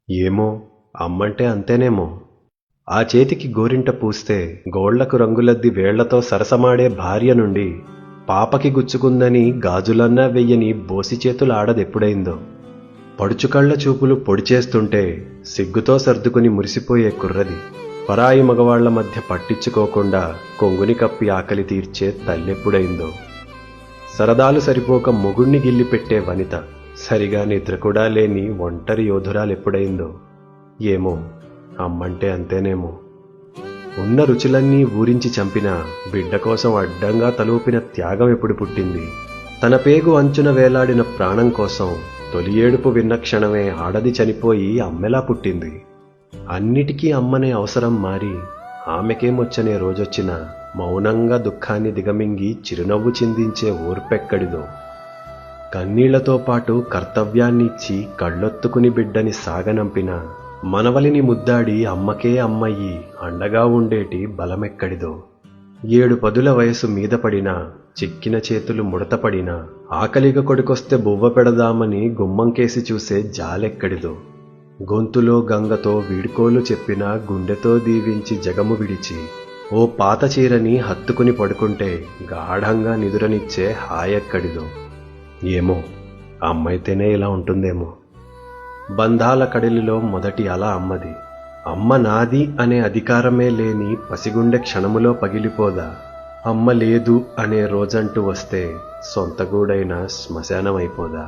ఏమో, అమ్మంటే అంతేనేమో. ఆ చేతికి గోరింట పూస్తే గోళ్లకు రంగులద్ది వేళ్లతో సరసమాడే భార్య నుండి పాపకి గుచ్చుకుందని గాజులన్నా వెయ్యని బోసి చేతులు ఆడదెప్పుడైందో. పడుచుకళ్ల చూపులు పొడిచేస్తుంటే సిగ్గుతో సర్దుకుని మురిసిపోయే కుర్రది. పరాయి మగవాళ్ల మధ్య పట్టించుకోకుండా కొంగుని కప్పి ఆకలి తీర్చే తల్లెప్పుడైందో. సరదాలు సరిపోక మొగుణ్ణి గిల్లిపెట్టే వనిత, సరిగా నిద్ర కూడా లేని ఒంటరి యోధురాలెప్పుడైందో. ఏమో, అమ్మంటే అంతేనేమో. ఉన్న రుచులన్నీ ఊరించి చంపిన బిడ్డ కోసం అడ్డంగా తలూపిన త్యాగం ఎప్పుడు పుట్టింది? తన పేగు అంచున వేలాడిన ప్రాణం కోసం తొలి ఏడుపు విన్న క్షణమే ఆడది చనిపోయి అమ్మెలా పుట్టింది. అన్నిటికీ అమ్మనే అవసరం మారి ఆమెకేమొచ్చనే రోజొచ్చినా మౌనంగా దుఃఖాన్ని దిగమింగి చిరునవ్వు చిందించే ఓర్పెక్కడిదో. కన్నీళ్లతో పాటు కర్తవ్యాన్నిచ్చి కళ్ళొత్తుకుని బిడ్డని సాగనంపిన మనవలిని ముద్దాడి అమ్మకే అమ్మయ్యి అండగా ఉండేటి బలమెక్కడిదో. 7 పదుల వయసు మీద పడినా, చిక్కిన చేతులు ముడతపడినా, ఆకలిగా కొడుకొస్తే బువ్వ పెడదామని గుమ్మంకేసి చూసే జాలెక్కడిదో. గొంతులో గంగతో వీడ్కోలు చెప్పిన గుండెతో దీవించి జగము విడిచి ఓ పాత చీరని హత్తుకుని పడుకుంటే గాఢంగా నిదురనిచ్చే హాయెక్కడిదో. ఏమో, అమ్మైతేనే ఇలా ఉంటుందేమో. బంధాల కడలిలో మొదటి అల అమ్మది. అమ్మ నాది అనే అధికారమే లేని పసిగుండె క్షణములో పగిలిపోదా? అమ్మ లేదు అనే రోజంటూ వస్తే సొంతగూడైన శ్మశానమైపోదా?